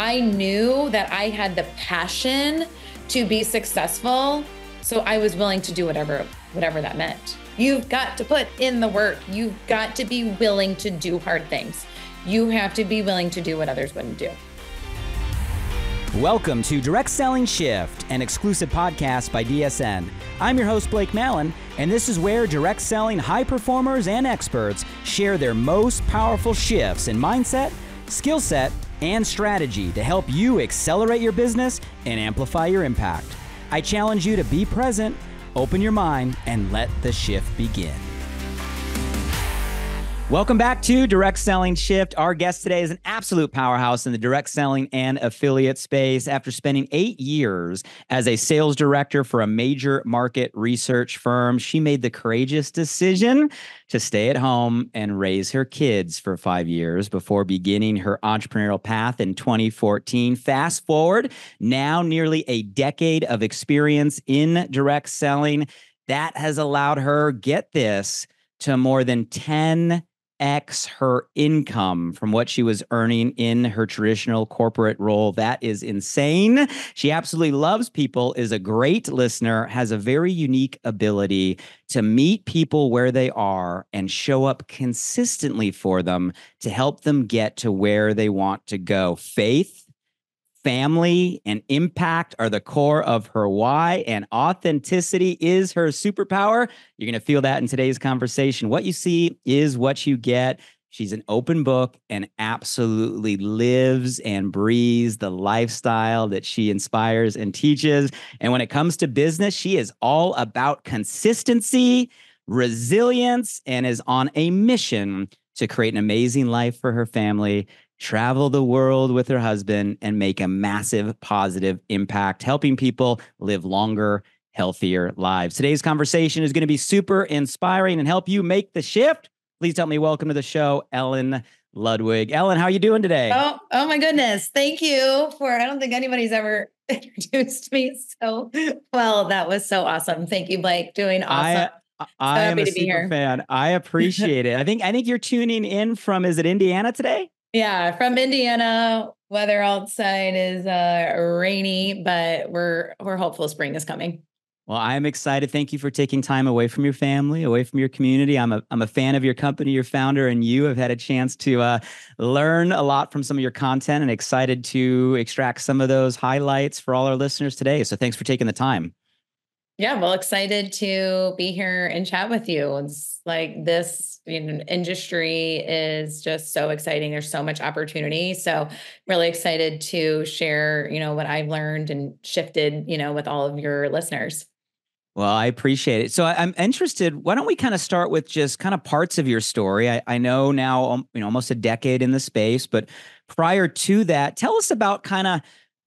I knew that I had the passion to be successful. So I was willing to do whatever that meant. You've got to put in the work. You've got to be willing to do hard things. You have to be willing to do what others wouldn't do. Welcome to Direct Selling Shift, an exclusive podcast by DSN. I'm your host, Blake Mallon, and this is where direct selling high performers and experts share their most powerful shifts in mindset, skill set, and strategy to help you accelerate your business and amplify your impact. I challenge you to be present, open your mind, and let the shift begin. Welcome back to Direct Selling Shift. Our guest today is an absolute powerhouse in the direct selling and affiliate space. After spending 8 years as a sales director for a major market research firm, she made the courageous decision to stay at home and raise her kids for 5 years before beginning her entrepreneurial path in 2014. Fast forward, now nearly a decade of experience in direct selling. That has allowed her, get this, to more than 10x her income from what she was earning in her traditional corporate role. That is insane. She absolutely loves people, is a great listener, has a very unique ability to meet people where they are and show up consistently for them to help them get to where they want to go. Faith, family, and impact are the core of her why, and authenticity is her superpower. You're going to feel that in today's conversation. What you see is what you get. She's an open book and absolutely lives and breathes the lifestyle that she inspires and teaches. And when it comes to business, she is all about consistency, resilience, and is on a mission to create an amazing life for her family, travel the world with her husband, and make a massive positive impact, helping people live longer, healthier lives. Today's conversation is going to be super inspiring and help you make the shift. Please help me welcome to the show, Ellen Ludwig. Ellen, how are you doing today? Oh my goodness. Thank you I don't think anybody's ever introduced me so well. That was so awesome. Thank you, Blake. Doing awesome. I am a super fan. I appreciate it. I think you're tuning in from, is it Indiana today? Yeah, from Indiana. Weather outside is rainy, but we're hopeful spring is coming. Well, I'm excited. Thank you for taking time away from your family, away from your community. I'm a fan of your company, your founder, and you have had a chance to learn a lot from some of your content, and excited to extract some of those highlights for all our listeners today. So thanks for taking the time. Yeah, well, excited to be here and chat with you. It's like this industry is just so exciting. There's so much opportunity. So really excited to share, what I've learned and shifted, with all of your listeners. Well, I appreciate it. So I'm interested, why don't we kind of start with just kind of parts of your story? I know now, almost a decade in the space, but prior to that, tell us about kind of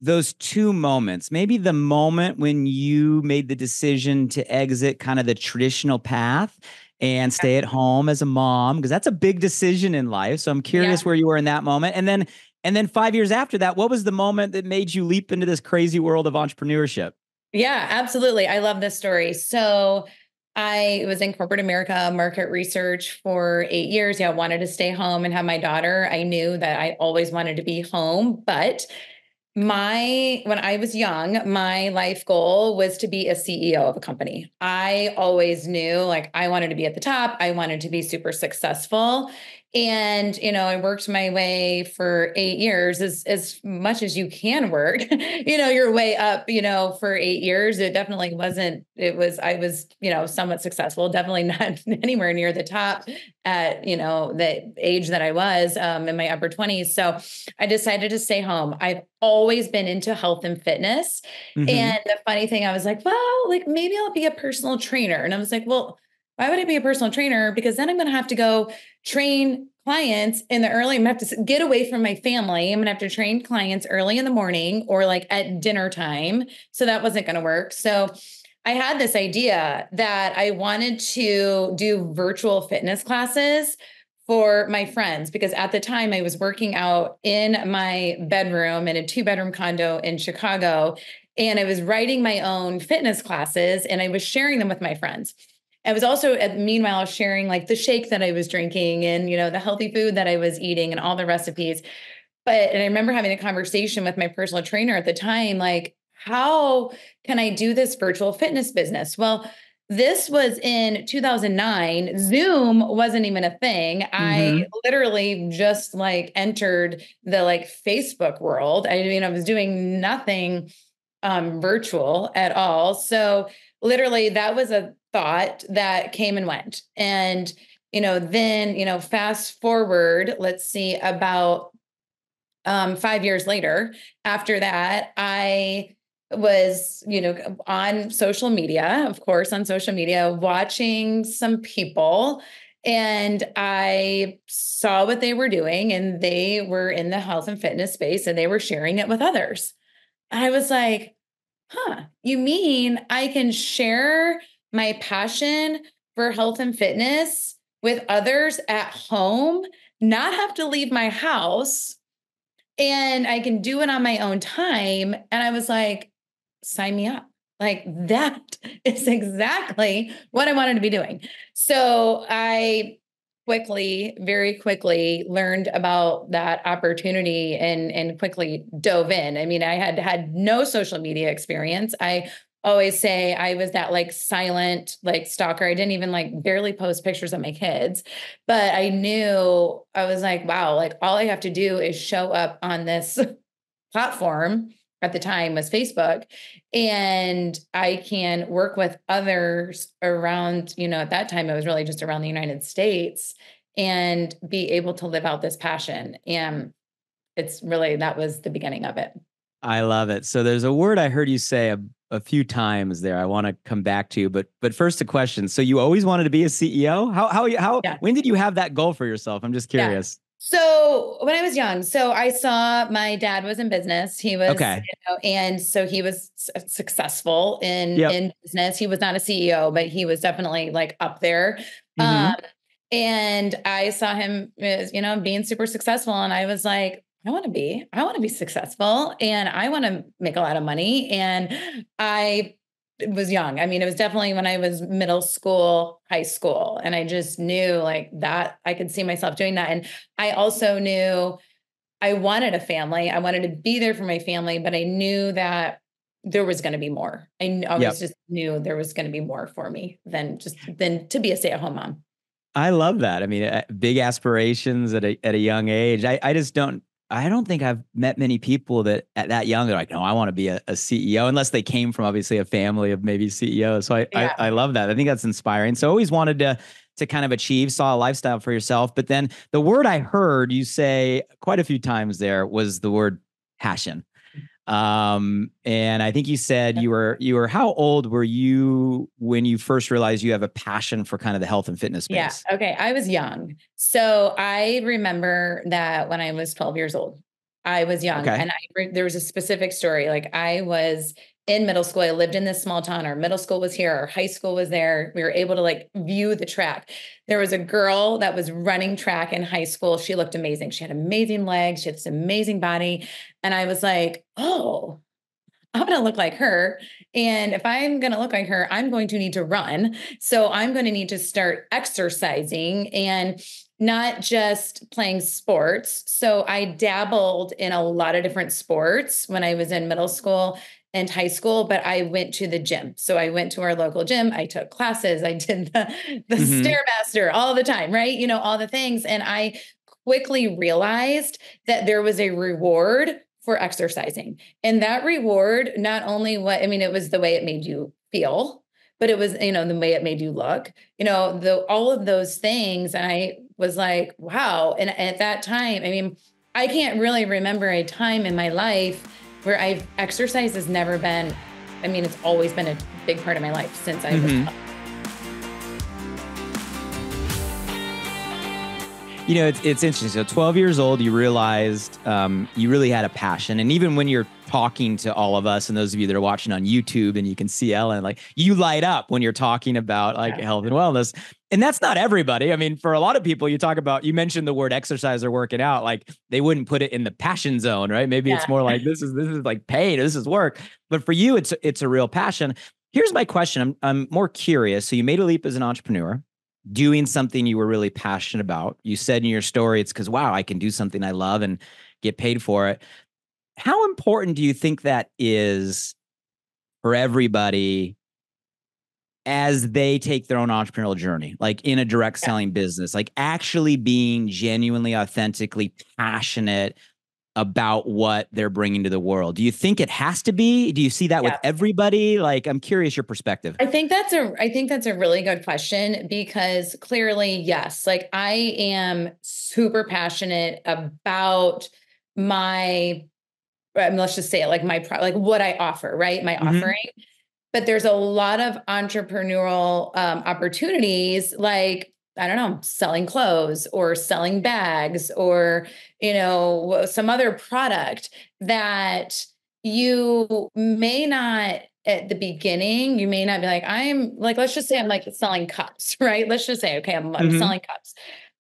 those two moments, maybe the moment when you made the decision to exit kind of the traditional path and stay at home as a mom, because that's a big decision in life. So I'm curious where you were in that moment. And then 5 years after that, what was the moment that made you leap into this crazy world of entrepreneurship? Yeah, absolutely. I love this story. So I was in corporate America market research for 8 years. I wanted to stay home and have my daughter. I knew that I always wanted to be home, but when I was young, my life goal was to be a CEO of a company. I always knew I wanted to be at the top. I wanted to be super successful. And, I worked my way for 8 years, as much as you can work, your way up, for 8 years. It definitely wasn't, I was, somewhat successful, definitely not anywhere near the top at, the age that I was in my upper 20s. So I decided to stay home. I've always been into health and fitness. Mm-hmm. And the funny thing, I was like, well, maybe I'll be a personal trainer. And I was like, well, why would I be a personal trainer? Because then I'm going to have to go train clients in the early, I'm going to have to get away from my family. I'm going to have to train clients early in the morning or at dinner time. So that wasn't going to work. So I had this idea that I wanted to do virtual fitness classes for my friends, because at the time I was working out in my bedroom in a 2-bedroom condo in Chicago, and I was writing my own fitness classes and I was sharing them with my friends. I was also, meanwhile, sharing the shake that I was drinking and, the healthy food that I was eating and all the recipes. and I remember having a conversation with my personal trainer at the time, like, how can I do this virtual fitness business? Well, this was in 2009. Zoom wasn't even a thing. I Mm-hmm. literally just like entered the like Facebook world. I mean, I was doing nothing virtual at all. So literally that was a thought that came and went. And, then, fast forward, let's see, about 5 years later, after that, I was, on social media, of course, on social media, watching some people. And I saw what they were doing, and they were in the health and fitness space, and they were sharing it with others. I was like, huh, you mean I can share my passion for health and fitness with others at home, not have to leave my house, and I can do it on my own time. And I was like, sign me up. Like that is exactly what I wanted to be doing. So I very quickly learned about that opportunity and quickly dove in. I mean, I had no social media experience. I always say I was that like silent like stalker. I didn't even like barely post pictures of my kids, but I knew, I was like, wow, like all I have to do is show up on this platform. At the time was Facebook, and I can work with others around, at that time it was really just around the United States, and be able to live out this passion. And it's really, that was the beginning of it. I love it. So there's a word I heard you say a few times there. I want to come back to, but first a question. So you always wanted to be a CEO? How Yeah. when did you have that goal for yourself? I'm just Yeah. curious. So when I was young, so I saw my dad was in business. He was, Okay. and so he was successful Yep. in business. He was not a CEO, but he was definitely like up there. Um, Mm-hmm. and I saw him as, being super successful, and I was like, I want to be successful, and I want to make a lot of money. And I was young. I mean, it was definitely when I was middle school, high school, and I just knew like that I could see myself doing that. And I also knew I wanted a family. I wanted to be there for my family, but I knew that there was going to be more. I always Yep. just knew there was going to be more for me than to be a stay-at-home mom. I love that. I mean, big aspirations at a young age. I don't think I've met many people that at that young are like, no, I want to be a CEO, unless they came from obviously a family of maybe CEOs. So I Yeah. love that. I think that's inspiring. So always wanted to kind of achieve, saw a lifestyle for yourself. But then the word I heard you say quite a few times there was the word passion. And I think you said you were how old were you when you first realized you have a passion for kind of the health and fitness Yeah. space? Okay. I was young. So I remember that when I was 12 years old, I was young, Okay. and there was a specific story. Like I was in middle school. I lived in this small town. Our middle school was here. Our high school was there. We were able to like view the track. There was a girl that was running track in high school. She looked amazing. She had amazing legs. She had this amazing body. And I was like, oh, I'm going to look like her. And if I'm going to look like her, I'm going to need to run. So I'm going to need to start exercising and not just playing sports. So I dabbled in a lot of different sports when I was in middle school and high school, but I went to the gym. So I went to our local gym. I took classes. I did the Mm-hmm. Stairmaster all the time, right? All the things. And I quickly realized that there was a reward for exercising. And that reward, not only it was the way it made you feel, but it was, the way it made you look, all of those things. And I was like, wow. And at that time, I mean, I can't really remember a time in my life where exercise has never been, it's always been a big part of my life since I was. Mm-hmm. It's interesting. So 12 years old, you realized you really had a passion. And even when you're talking to all of us and those of you that are watching on YouTube and you can see Ellen, like you light up when you're talking about like health and wellness. And that's not everybody. I mean, for a lot of people, you mentioned the word exercise or working out, like they wouldn't put it in the passion zone, right? Maybe it's more like this is like pain, this is work. But for you, it's a real passion. Here's my question. I'm more curious. So you made a leap as an entrepreneur, doing something you were really passionate about. You said in your story, it's because, wow, I can do something I love and get paid for it. How important do you think that is for everybody as they take their own entrepreneurial journey, like in a direct Yeah. selling business, like actually being genuinely, authentically passionate about what they're bringing to the world? Do you think it has to be? Do you see that with Yeah. everybody? Like, I'm curious your perspective. I think that's a really good question because clearly, yes, like I am super passionate about my, let's just say it, like like what I offer, right? My Mm-hmm. offering. But there's a lot of entrepreneurial opportunities, like, I don't know, selling clothes or selling bags or, some other product that you may not at the beginning, you may not be like, I'm like, let's just say I'm like selling cups, right? Let's just say, okay, I'm Mm-hmm. selling cups.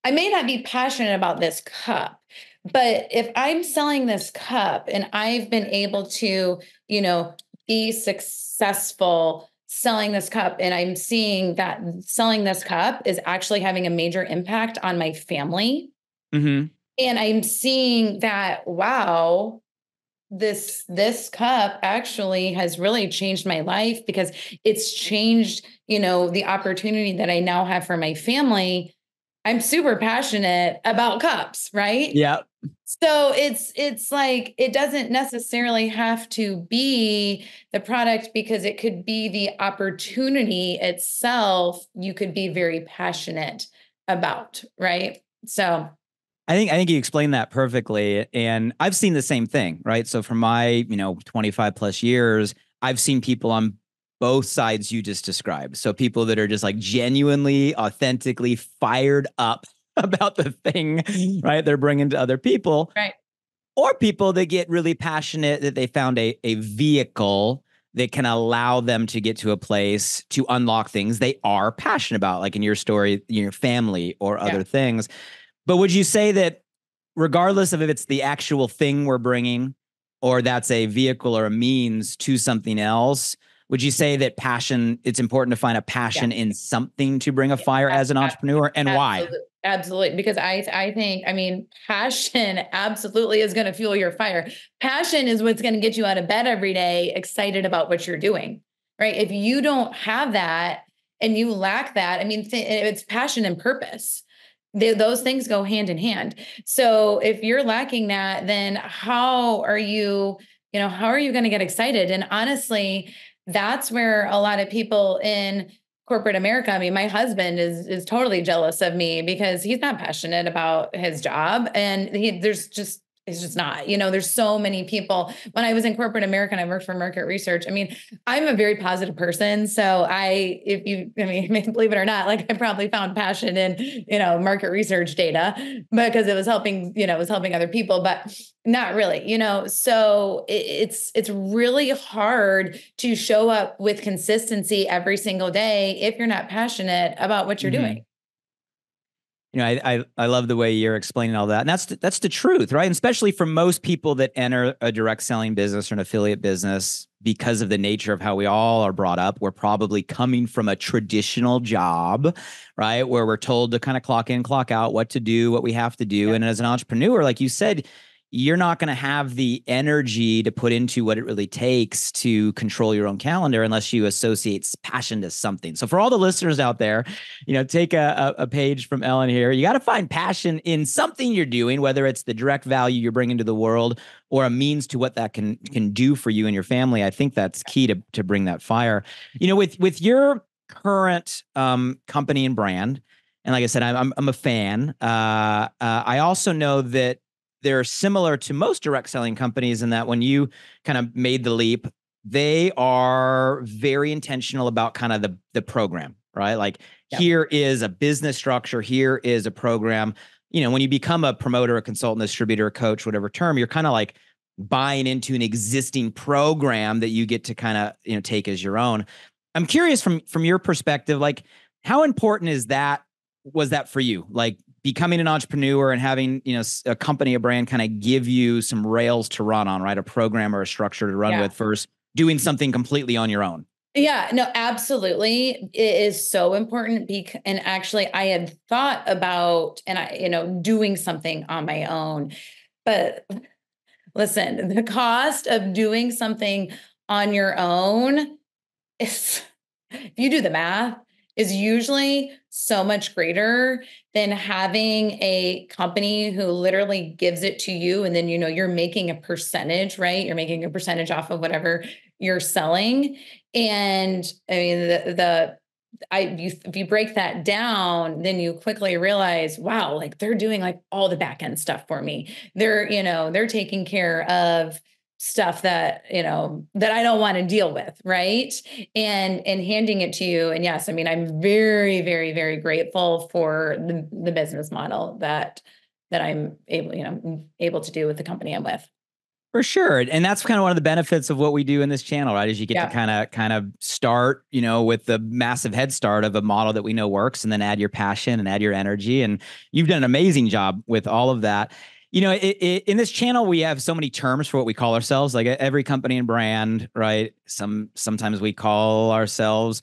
I may not be passionate about this cup, but if I'm selling this cup and I've been able to, be successful selling this cup, and I'm seeing that selling this cup is actually having a major impact on my family, Mm-hmm. and I'm seeing that, wow, this cup actually has really changed my life because it's changed, the opportunity that I now have for my family. I'm super passionate about cups, right? Yeah. So it's like it doesn't necessarily have to be the product, because it could be the opportunity itself you could be very passionate about, right? So I think you explained that perfectly. And I've seen the same thing, right? So for my, 25 plus years, I've seen people on both sides you just described. So people that are just like genuinely, authentically fired up about the thing, right? They're bringing to other people, right. or people that get really passionate that they found a vehicle that can allow them to get to a place to unlock things they are passionate about, like in your story, your family or Yeah. other things. But would you say that regardless of if it's the actual thing we're bringing or that's a vehicle or a means to something else, would you say that passion, it's important to find a Yeah. passion in something to bring a fire Ab- as an ab- entrepreneur, and why? Absolutely. Absolutely. Because I think, I mean, passion absolutely is going to fuel your fire. Passion is what's going to get you out of bed every day, excited about what you're doing, right? If you don't have that and you lack that, I mean, it's passion and purpose. Those things go hand in hand. So if you're lacking that, then how are you going to get excited? And honestly, that's where a lot of people in corporate America, I mean, my husband is totally jealous of me because he's not passionate about his job, and it's just not. There's so many people. When I was in corporate America and I worked for market research, I mean, I'm a very positive person. So I mean, believe it or not, like I probably found passion in, market research data because it was helping other people, but not really, so it's really hard to show up with consistency every single day if you're not passionate about what you're Mm-hmm. doing. I love the way you're explaining all that. And that's the truth, right? And especially for most people that enter a direct selling business or an affiliate business, because of the nature of how we all are brought up, we're probably coming from a traditional job, right? Where we're told to kind of clock in, clock out, what to do, what we have to do. Yeah. And as an entrepreneur, like you said, you're not going to have the energy to put into what it really takes to control your own calendar unless you associate passion to something. So for all the listeners out there, take a page from Ellen here. You got to find passion in something you're doing, whether it's the direct value you're bringing to the world or a means to what that can do for you and your family. I think that's key to bring that fire. With your current company and brand, and like I said, I'm a fan. I also know that they're similar to most direct selling companies in that when you kind of made the leap, they are very intentional about kind of the program, right? Like Yep. here is a business structure, here is a program. When you become a promoter, a consultant, distributor, a coach, whatever term, you're kind of like buying into an existing program that you get to kind of, take as your own. I'm curious from your perspective, like how important was that for you? Like becoming an entrepreneur and having, a company, a brand kind of give you some rails to run on, right? A program or a structure to run Yeah. with versus doing something completely on your own. Yeah, no, absolutely. It is so important and actually I had thought about, and doing something on my own, but Listen, the cost of doing something on your own is, if you do the math, is usually so much greater than having a company who literally gives it to you. And then, you're making a percentage, right? You're making a percentage off of whatever you're selling. And I mean, if you break that down, then you quickly realize, wow, like they're doing like all the back end stuff for me. They're taking care of stuff that, that I don't want to deal with. Right. And handing it to you. And yes, I mean, I'm very, very, very grateful for the business model that I'm able to do with the company I'm with. For sure. And that's kind of one of the benefits of what we do in this channel, right? Is you get to Yeah. kind of start, with the massive head start of a model that we know works, and then add your passion and add your energy. And you've done an amazing job with all of that. In this channel, we have so many terms for what we call ourselves, like every company and brand, right? Sometimes we call ourselves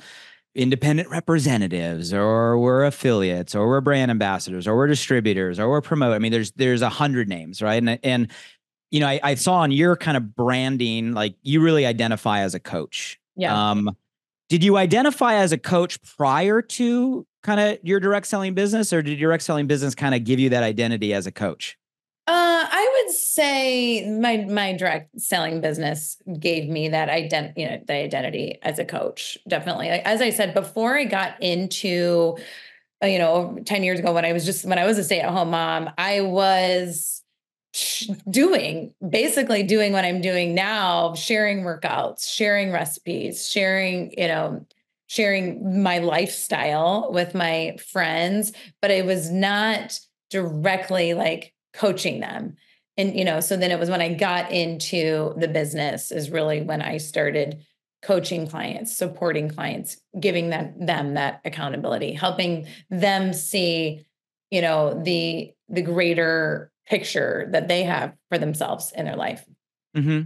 independent representatives, or we're affiliates, or we're brand ambassadors, or we're distributors, or we're promote. I mean, there's 100 names, right? And I saw on your kind of branding, like you really identify as a coach. Yeah. Did you identify as a coach prior to kind of your direct selling business, or did your direct selling business kind of give you that identity as a coach? I would say my direct selling business gave me that the identity as a coach. Definitely. Like, as I said, before I got into, 10 years ago, when I was a stay-at-home mom, I was basically doing what I'm doing now, sharing workouts, sharing recipes, sharing my lifestyle with my friends, but it was not directly like coaching them. And, so then it was when I got into the business is really when I started coaching clients, supporting clients, giving them that accountability, helping them see, the greater picture that they have for themselves in their life. Mm-hmm.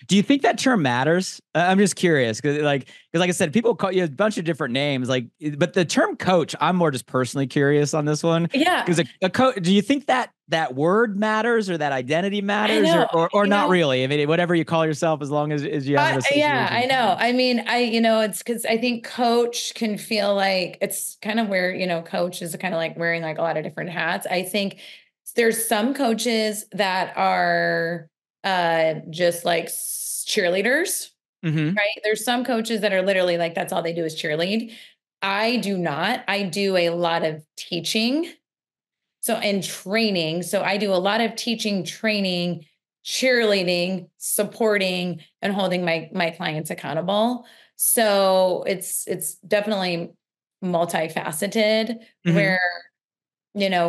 Do you think that term matters? I'm just curious because like I said, people call you a bunch of different names, but the term coach, I'm more just personally curious on this one. Yeah. Because a coach, do you think that word matters, or that identity I matters, know, or not really? I mean, whatever you call yourself, as long as you have an yeah, I association. know. I mean, it's because I think coach can feel like it's kind of where, coach is kind of like wearing like a lot of different hats. I think there's some coaches that are just like cheerleaders, Mm-hmm. right? There's some coaches that are literally like, that's all they do is cheerlead. I do not. I do a lot of teaching. So, and training. So I do a lot of teaching, training, cheerleading, supporting, and holding my clients accountable. So it's definitely multifaceted Mm-hmm. where,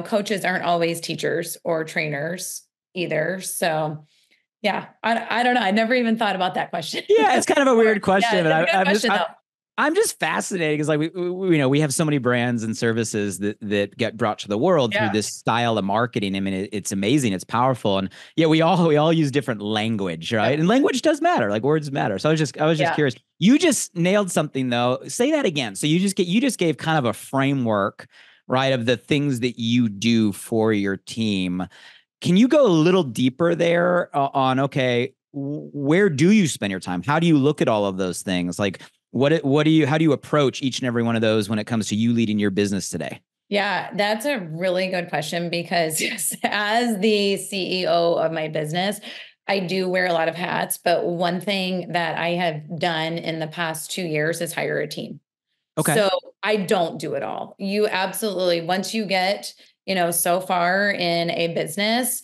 coaches aren't always teachers or trainers either. So yeah, I don't know. I never even thought about that question. Yeah, it's kind of a weird Yeah, question, but it's a good I'm just question though. I'm just fascinated because like we have so many brands and services that get brought to the world through Yeah. this style of marketing. I mean, it's amazing, it's powerful, and yeah, we all use different language, right? Yep. And language does matter, like words matter. So I was just Yeah. curious. You just nailed something though. Say that again. So you just gave kind of a framework, right, of the things that you do for your team. Can you go a little deeper there on, okay, where do you spend your time? How do you look at all of those things? Like how do you approach each and every one of those when it comes to you leading your business today? Yeah, that's a really good question because yes, as the CEO of my business, I do wear a lot of hats. But one thing that I have done in the past 2 years is hire a team. Okay. So I don't do it all. You absolutely, once you get, so far in a business,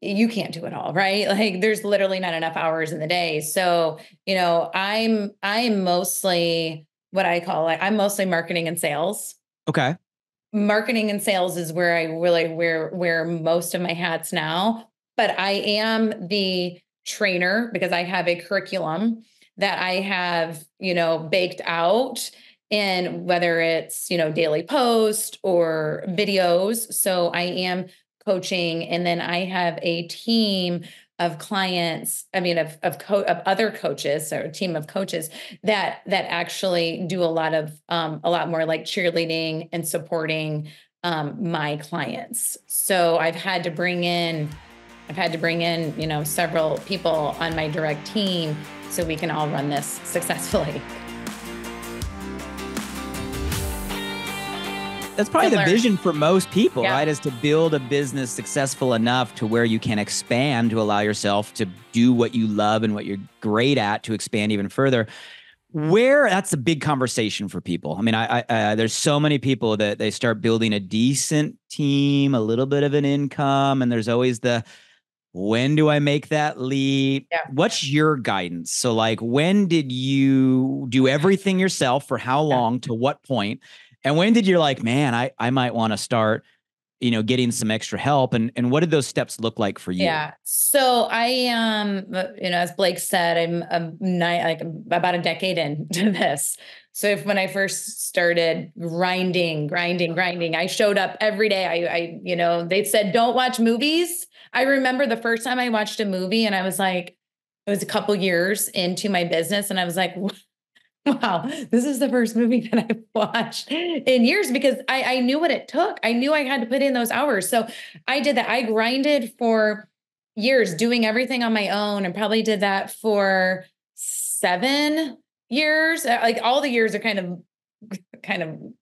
you can't do it all, right? Like there's literally not enough hours in the day. So, I'm mostly what I call like I'm mostly marketing and sales. Okay. Marketing and sales is where I really wear most of my hats now, but I am the trainer because I have a curriculum that I have, baked out, and whether it's, daily post or videos. So I am coaching, and then I have a team of clients, I mean of other coaches, or a team of coaches that actually do a lot more like cheerleading and supporting my clients. So I've had to bring in I've had to bring in, several people on my direct team so we can all run this successfully. That's probably the vision for most people, right? Is to build a business successful enough to where you can expand, to allow yourself to do what you love and what you're great at, to expand even further. That's a big conversation for people. I mean, there's so many people that they start building a decent team, a little bit of an income, and there's always when do I make that leap? Yeah. What's your guidance? So like, when did you do everything yourself? For how long? To what point? And when did you like, man, I might want to start, getting some extra help? And what did those steps look like for you? Yeah. So I, as Blake said, I'm about a decade into this. So when I first started grinding, I showed up every day. They said, don't watch movies. I remember the first time I watched a movie and I was like, it was a couple years into my business. And I was like, wow, this is the first movie that I've watched in years, because I knew what it took. I knew I had to put in those hours. So I did that. I grinded for years doing everything on my own, and probably did that for 7 years. Like all the years are kind of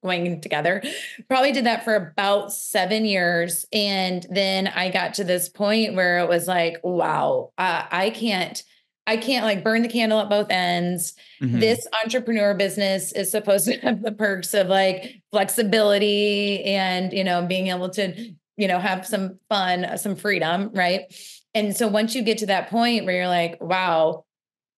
going together. Probably did that for about 7 years. And then I got to this point where it was like, wow, I can't like burn the candle at both ends. Mm-hmm. This entrepreneur business is supposed to have the perks of like flexibility and, being able to, have some fun, some freedom. Right. And so once you get to that point where you're like, wow,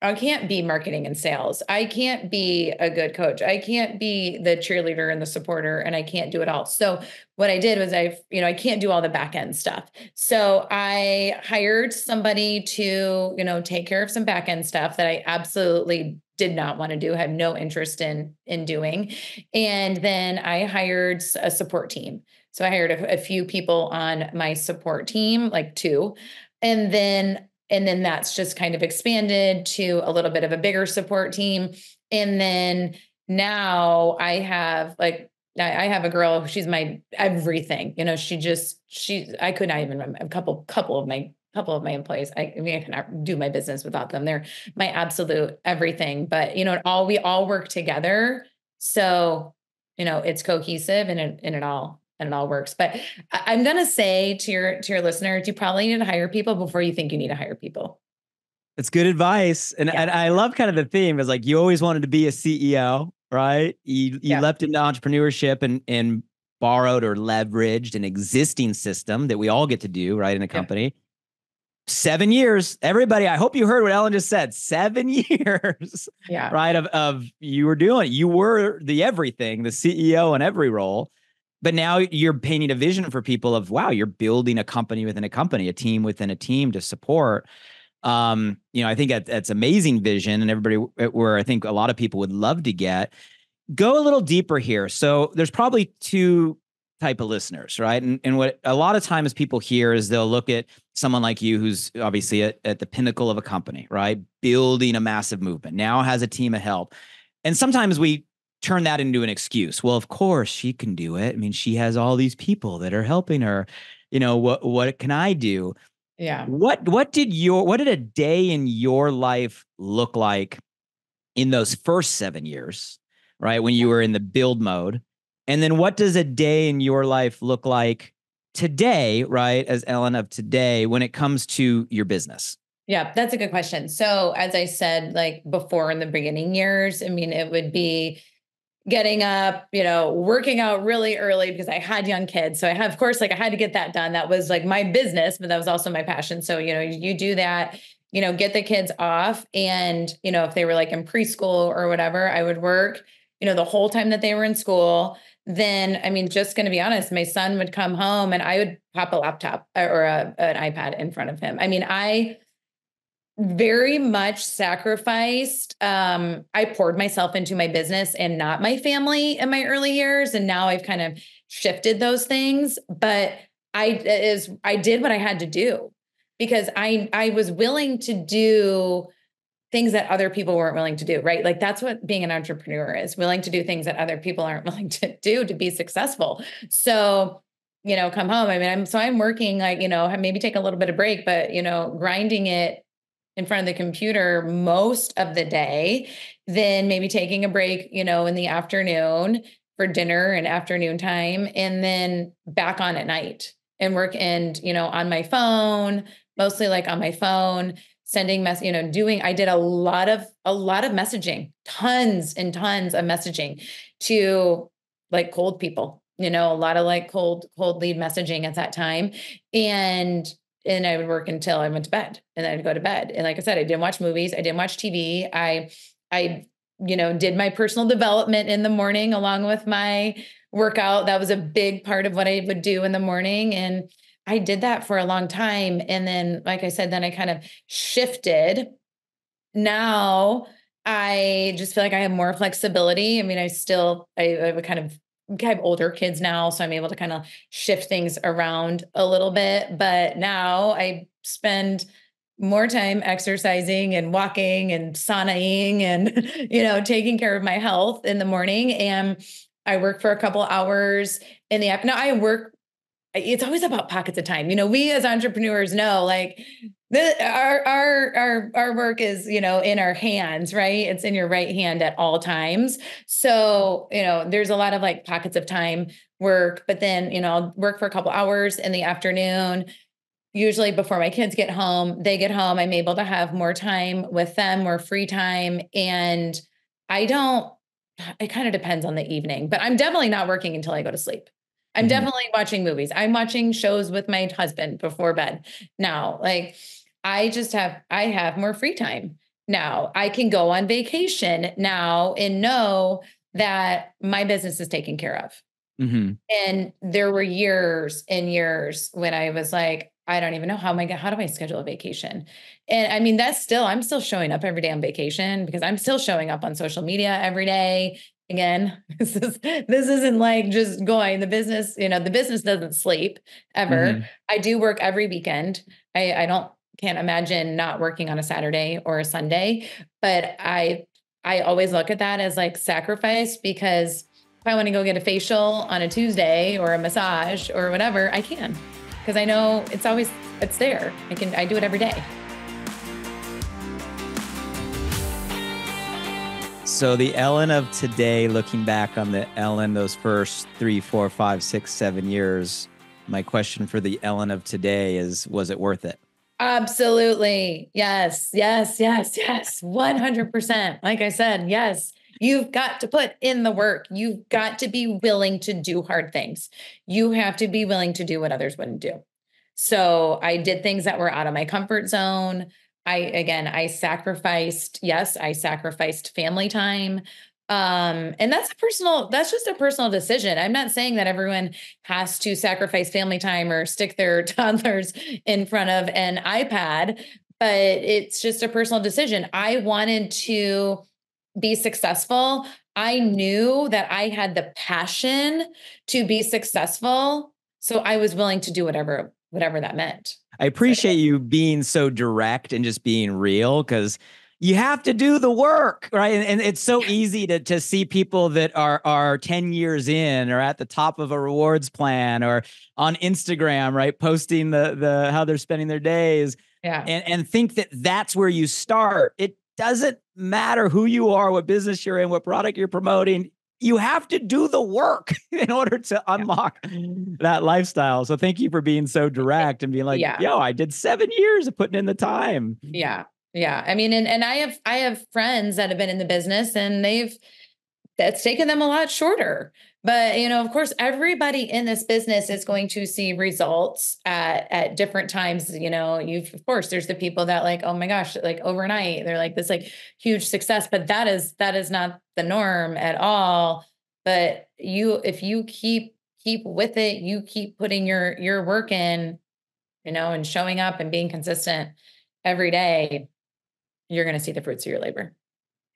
I can't be marketing and sales. I can't be a good coach. I can't be the cheerleader and the supporter, and I can't do it all. So what I did was I can't do all the back end stuff. So I hired somebody to, take care of some back end stuff that I absolutely did not want to do, had no interest in doing. And then I hired a support team. So I hired a few people on my support team, like 2. And then that's just kind of expanded to a little bit of a bigger support team. And then now I have a girl, she's my everything. I could not even remember a couple of my employees. I cannot do my business without them. They're my absolute everything. But we all work together. So, it's cohesive and it all works. But I'm going to say to your listeners, you probably need to hire people before you think you need to hire people. That's good advice. And I love kind of the theme is like, you always wanted to be a CEO, right? You leapt into entrepreneurship and borrowed or leveraged an existing system that we all get to do, right, in a company. 7 years, everybody. I hope you heard what Ellen just said. 7 years, right? Of you were the everything, the CEO in every role. But now you're painting a vision for people of, wow, you're building a company within a company, a team within a team to support. I think that's amazing vision, and everybody, where I think a lot of people would love to get. Go a little deeper here. So there's probably 2 type of listeners, right? And what a lot of times people hear is they'll look at someone like you, who's obviously at the pinnacle of a company, right? Building a massive movement, now has a team of help. And sometimes we turn that into an excuse. Well, of course she can do it. I mean, she has all these people that are helping her. What can I do? Yeah. What did a day in your life look like in those first 7 years, right? When you were in the build mode. And then what does a day in your life look like today, right? As Ellen of today, when it comes to your business? Yeah, that's a good question. So as I said, like before in the beginning years, I mean, it would be getting up, working out really early because I had young kids. So I had to get that done. That was like my business, but that was also my passion. So, you do that, get the kids off. And, if they were like in preschool or whatever, I would work, the whole time that they were in school. Then, I mean, just going to be honest, my son would come home and I would pop a laptop or an iPad in front of him. I mean, I very much sacrificed. I poured myself into my business and not my family in my early years. And now I've kind of shifted those things, but I did what I had to do because I was willing to do things that other people weren't willing to do, right? Like that's what being an entrepreneur is, willing to do things that other people aren't willing to do to be successful. So come home. I mean, I'm working like, maybe take a little bit of break, but, grinding it in front of the computer most of the day, then maybe taking a break, in the afternoon for dinner and afternoon time, and then back on at night and work and, on my phone, mostly like on my phone, sending I did a lot of messaging, tons and tons of messaging to like cold people, a lot of like cold lead messaging at that time. And I would work until I went to bed, and then I'd go to bed. And like I said, I didn't watch movies. I didn't watch TV. I did my personal development in the morning along with my workout. That was a big part of what I would do in the morning. And I did that for a long time. And then, like I said, then I kind of shifted. Now I just feel like I have more flexibility. I mean, I have a kind of I have older kids now, so I'm able to kind of shift things around a little bit. But now I spend more time exercising and walking and saunaing and, taking care of my health in the morning. And I work for a couple hours in the afternoon. Now I work, it's always about pockets of time. We as entrepreneurs know, like, our work is, in our hands, right? It's in your right hand at all times. So, there's a lot of like pockets of time work, but then, I'll work for a couple hours in the afternoon. Usually before my kids get home, I'm able to have more time with them, more free time. And I don't, it kind of depends on the evening, but I'm definitely not working until I go to sleep. I'm definitely watching movies. I'm watching shows with my husband before bed now. Like, I have more free time now. I can go on vacation now and know that my business is taken care of. Mm-hmm. And there were years and years when I was like, I don't even know how do I schedule a vacation? And I mean, I'm still showing up every day on vacation because I'm still showing up on social media every day. Again, this isn't like just going the business, the business doesn't sleep ever. Mm-hmm. I do work every weekend. I can't imagine not working on a Saturday or a Sunday, but I always look at that as like sacrifice, because if I want to go get a facial on a Tuesday or a massage or whatever, I can, because I know it's there. I do it every day. So the Ellen of today, looking back on the Ellen, those first 3, 4, 5, 6, 7 years, my question for the Ellen of today is, was it worth it? Absolutely. Yes, yes, yes, yes. 100%. Like I said, yes. You've got to put in the work. You've got to be willing to do hard things. You have to be willing to do what others wouldn't do. So I did things that were out of my comfort zone. I sacrificed family time. And that's just a personal decision. I'm not saying that everyone has to sacrifice family time or stick their toddlers in front of an iPad, but it's just a personal decision. I wanted to be successful. I knew that I had the passion to be successful. So I was willing to do whatever that meant. I appreciate you being so direct and just being real, because you have to do the work, right? And it's so easy to see people that are 10 years in or at the top of a rewards plan or on Instagram, right? Posting the how they're spending their days, and think that that's where you start. It doesn't matter who you are, what business you're in, what product you're promoting. You have to do the work in order to unlock that lifestyle. So thank you for being so direct and being like, yo, I did 7 years of putting in the time. Yeah. Yeah. I mean, and I have friends that have been in the business and that's taken them a lot shorter. But, of course, everybody in this business is going to see results at different times. Of course, there's the people that like, oh my gosh, like overnight, they're like this like huge success, but that is not the norm at all. But if you keep with it, you keep putting your work in, and showing up and being consistent every day, you're going to see the fruits of your labor.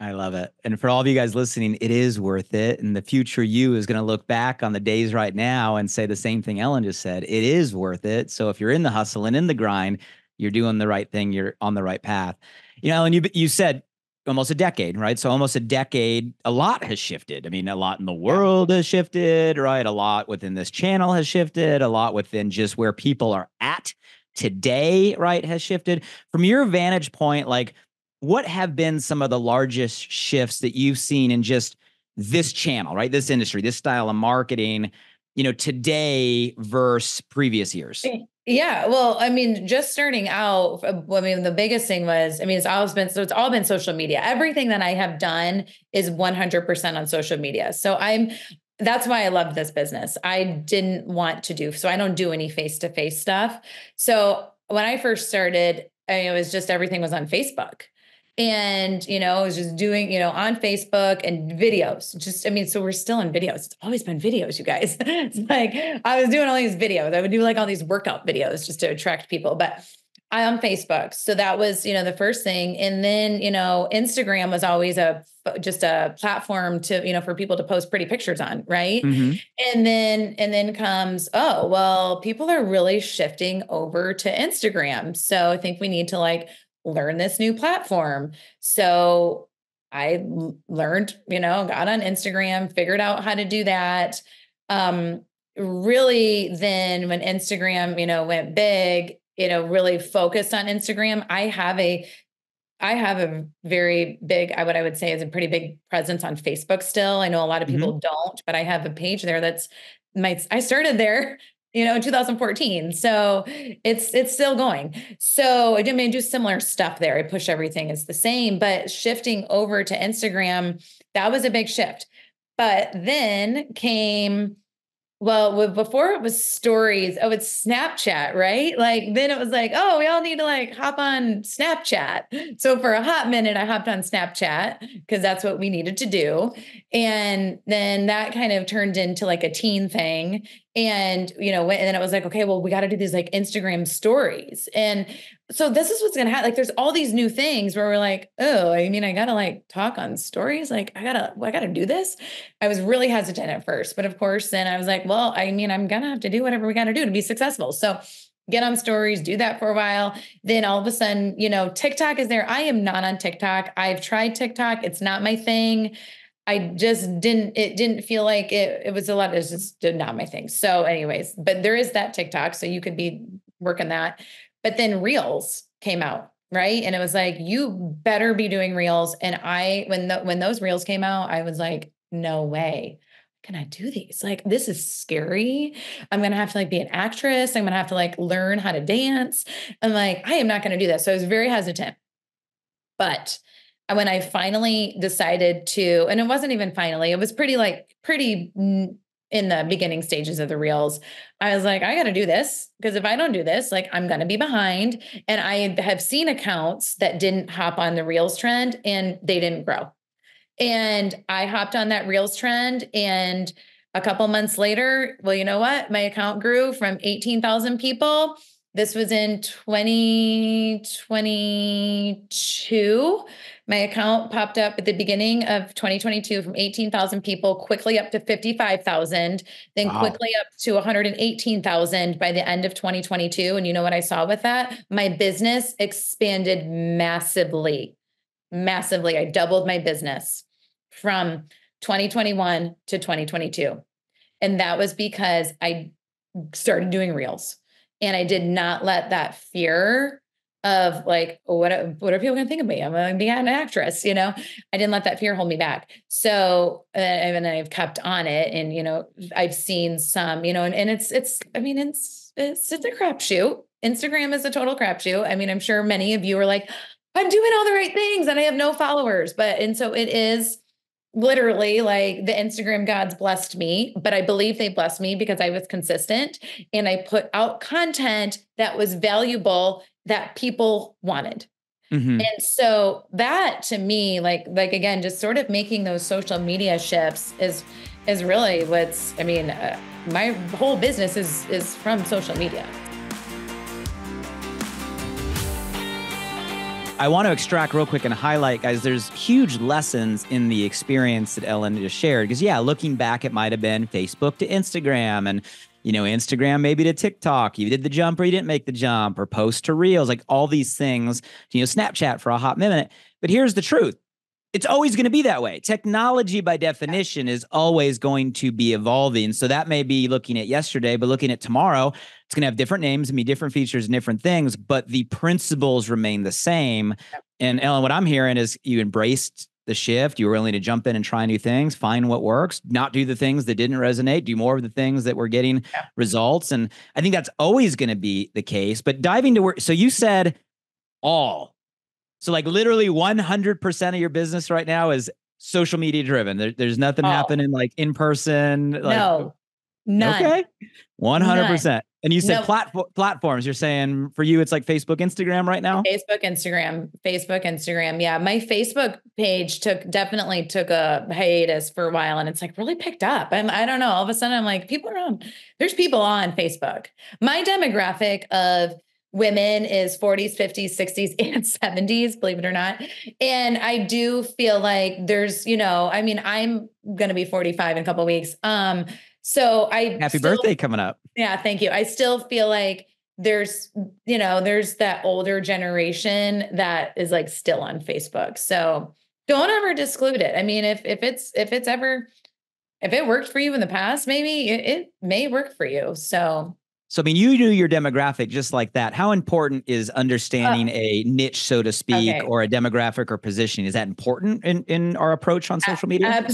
I love it. And for all of you guys listening, it is worth it. And the future you is going to look back on the days right now and say the same thing Ellen just said. It is worth it. So if you're in the hustle and in the grind, you're doing the right thing. You're on the right path. Ellen, you said almost a decade, right? So almost a decade, a lot has shifted. I mean, a lot in the world has shifted, right? A lot within this channel has shifted, a lot within just where people are at today, right, has shifted. From your vantage point, like, what have been some of the largest shifts that you've seen in just this channel, right? This industry, this style of marketing, today versus previous years? Yeah. Well, I mean, just starting out, I mean, the biggest thing was, I mean, it's all been social media. Everything that I have done is 100% on social media. So that's why I love this business. I didn't want to so I don't do any face-to-face stuff. So when I first started, it was just, everything was on Facebook. And, I was just doing, on Facebook and videos. Just, I mean, so we're still in videos. It's always been videos, you guys. It's like, I was doing all these videos. I would do like all these workout videos just to attract people, but I on Facebook. So that was, the first thing. And then, Instagram was always just a platform to, for people to post pretty pictures on. Right. Mm-hmm. And then comes, oh, well, people are really shifting over to Instagram. So I think we need to learn this new platform. So I learned, got on Instagram, figured out how to do that. Really then when Instagram, went big, really focused on Instagram. I have a very big, what I would say is a pretty big presence on Facebook still. I know a lot of people don't, but I have a page there I started there, in 2014. So it's still going. So I didn't do similar stuff there. I push everything is the same, but shifting over to Instagram, that was a big shift. But then came, well, before it was stories, it's Snapchat, right? Then it was oh, we all need to hop on Snapchat. So for a hot minute, I hopped on Snapchat because that's what we needed to do. And then that kind of turned into a teen thing. And, and then it was okay, well, we got to do these Instagram stories. And so this is what's going to happen. There's all these new things where we're oh, I mean, I got to talk on stories. I got to do this. I was really hesitant at first, but of course, then I was well, I mean, I'm going to have to do whatever we got to do to be successful. So get on stories, do that for a while. Then all of a sudden, TikTok is there. I am not on TikTok. I've tried TikTok. It's not my thing. It didn't feel like it was a lot. It was just not my thing. So anyways, but there is that TikTok. So you could be working that. But then Reels came out, right? And it was you better be doing Reels. And when those Reels came out, I was no way can I do these? This is scary. I'm going to have to be an actress. I'm going to have to learn how to dance. I'm I am not going to do that. So I was very hesitant. But when I finally decided to, and it wasn't even finally, it was pretty in the beginning stages of the Reels, I was I got to do this, because if I don't do this, I'm going to be behind. And I have seen accounts that didn't hop on the Reels trend and they didn't grow. And I hopped on that Reels trend, and a couple months later, well, you know what? My account grew from 18,000 people. This was in 2022. My account popped up at the beginning of 2022 from 18,000 people, quickly up to 55,000, then quickly up to 118,000 by the end of 2022. And you know what I saw with that? My business expanded massively. Massively. I doubled my business from 2021 to 2022. And that was because I started doing Reels, and I did not let that fear of what are people going to think of me? I'm going to be an actress, I didn't let that fear hold me back. So, and I've kept on it, and, I've seen some, and it's a crapshoot. Instagram is a total crapshoot. I mean, I'm sure many of you are I'm doing all the right things and I have no followers, and so it is literally the Instagram gods blessed me, but I believe they blessed me because I was consistent and I put out content that was valuable, that people wanted. Mm-hmm. And so that to me, again, just sort of making those social media shifts is really my whole business is from social media. I want to extract real quick and highlight, guys, there's huge lessons in the experience that Ellen just shared. Because looking back, it might have been Facebook to Instagram, and, Instagram maybe to TikTok. You did the jump or you didn't make the jump, or post to Reels, all these things, Snapchat for a hot minute. But here's the truth. it's always going to be that way. Technology by definition is always going to be evolving. So that may be looking at yesterday, but looking at tomorrow, it's going to have different names and be different features and different things, but the principles remain the same. And Ellen, what I'm hearing is you embraced the shift. You were willing to jump in and try new things, find what works, not do the things that didn't resonate, do more of the things that were getting results. And I think that's always going to be the case. But diving to work, so you said all. So like literally 100% of your business right now is social media driven. There's nothing happening like in person. Like, no, none. Okay. 100%. None. And you said Nope. platforms. You're saying for you, it's like Facebook, Instagram right now? Facebook, Instagram. Yeah. My Facebook page definitely took a hiatus for a while, and it's like really picked up. I don't know. All of a sudden I'm like, there's people on Facebook. My demographic of women is 40s, 50s, 60s, and 70s, believe it or not. And I do feel like there's, I'm going to be 45 in a couple of weeks. So Happy birthday coming up. Yeah. Thank you. I still feel like there's that older generation that is like still on Facebook. So don't ever exclude it. I mean, if it worked for you in the past, maybe it may work for you. So I mean, you knew your demographic just like that. How important is understanding a niche, so to speak, or a demographic or positioning? Is that important in our approach on social media?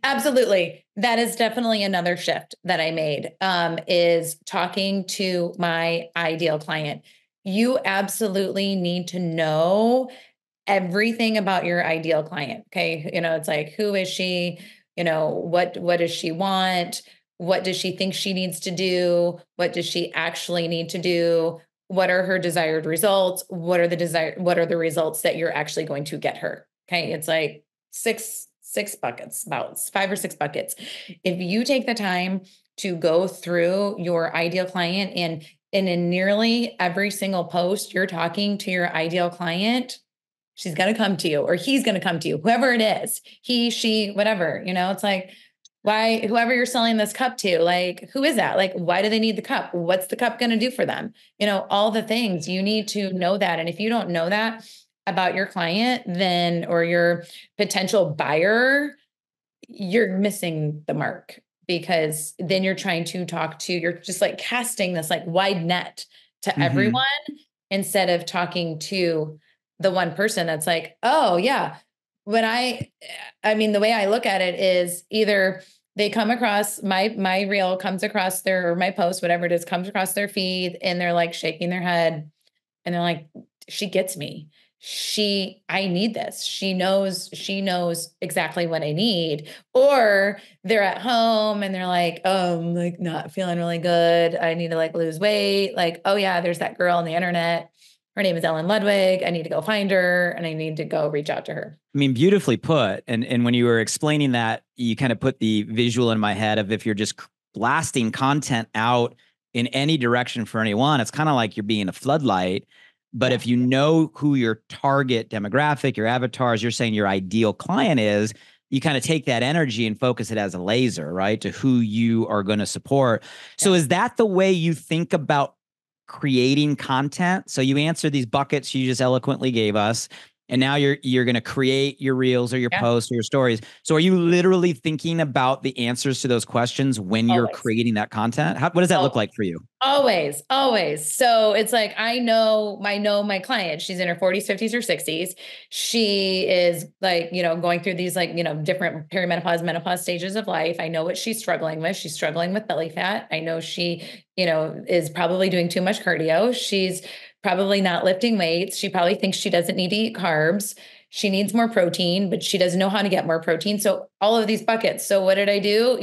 Absolutely. That is definitely another shift that I made, is talking to my ideal client. You absolutely need to know everything about your ideal client. Okay. It's like, who is she? What does she want? What does she think she needs to do? What does she actually need to do? What are her desired results? What are the results that you're actually going to get her? Okay. It's like six buckets, about 5 or 6 buckets. If you take the time to go through your ideal client, and in nearly every single post, you're talking to your ideal client, she's going to come to you, or he's going to come to you, whoever it is, he, she, whatever, it's like, why, whoever you're selling this cup to, like, who is that? Like, why do they need the cup? What's the cup going to do for them? All the things you need to know that. And if you don't know that about your client, or your potential buyer, you're missing the mark, because then you're trying to you're just like casting this like wide net to everyone, instead of talking to the one person that's like, oh yeah. I mean, the way I look at it is either they come across my reel comes across or my post, whatever it is, comes across their feed, and they're like shaking their head, and they're like, she gets me. I need this. She knows exactly what I need. Or they're at home and they're like, oh, I'm like not feeling really good. I need to like lose weight. Like, oh yeah, there's that girl on the internet. Her name is Ludwig. I need to go find her, and I need to go reach out to her. I mean, beautifully put. And when you were explaining that, you kind of put the visual in my head of, if you're just blasting content out in any direction for anyone, it's kind of like you're being a floodlight. But if you know who your target demographic, your avatars, you're saying your ideal client is, you kind of take that energy and focus it as a laser, right, to who you are going to support. So is that the way you think about creating content? So you answer these buckets you just eloquently gave us, and now you're going to create your reels or your posts or your stories. So are you literally thinking about the answers to those questions when you're creating that content? What does that look like for you? Always. So it's like, I know my client, she's in her 40s, 50s, or 60s. She is like, going through these like, different perimenopause, menopause stages of life. I know what she's struggling with. She's struggling with belly fat. I know she, is probably doing too much cardio. She's probably not lifting weights. She probably thinks she doesn't need to eat carbs. She needs more protein, but she doesn't know how to get more protein. So all of these buckets. So what did I do?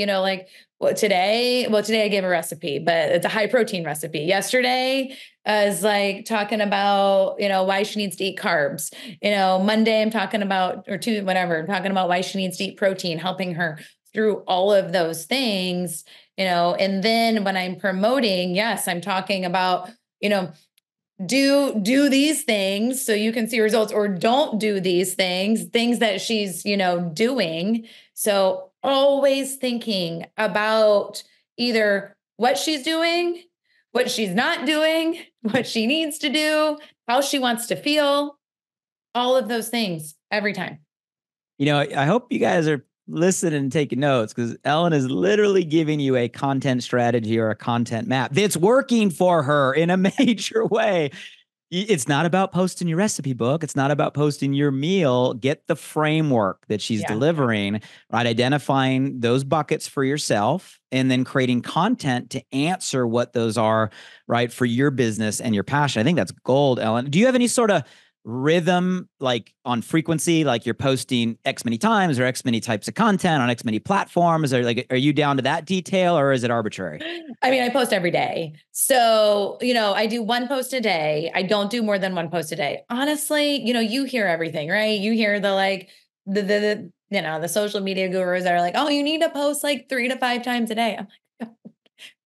Today I gave a recipe, but it's a high protein recipe. Yesterday I was like talking about, why she needs to eat carbs. Monday I'm talking about, or Tuesday, whatever, I'm talking about why she needs to eat protein, helping her through all of those things, and then when I'm promoting, yes, I'm talking about, do these things so you can see results, or don't do these things that she's, doing. So always thinking about either what she's doing, what she's not doing, what she needs to do, how she wants to feel, all of those things every time. I hope you guys are listening and taking notes, because Ellen is literally giving you a content strategy or a content map that's working for her in a major way. It's not about posting your recipe book. It's not about posting your meal. Get the framework that she's delivering, right? Identifying those buckets for yourself and then creating content to answer what those are, right, for your business and your passion. I think that's gold, Ellen. Do you have any sort of rhythm, like on frequency, like you're posting X many times or X many types of content on X many platforms? Or like, are you down to that detail, or is it arbitrary? I mean, I post every day. So, I do one post a day. I don't do more than one post a day. Honestly, you hear everything, right? You hear the social media gurus that are like, oh, you need to post like 3 to 5 times a day. I'm like,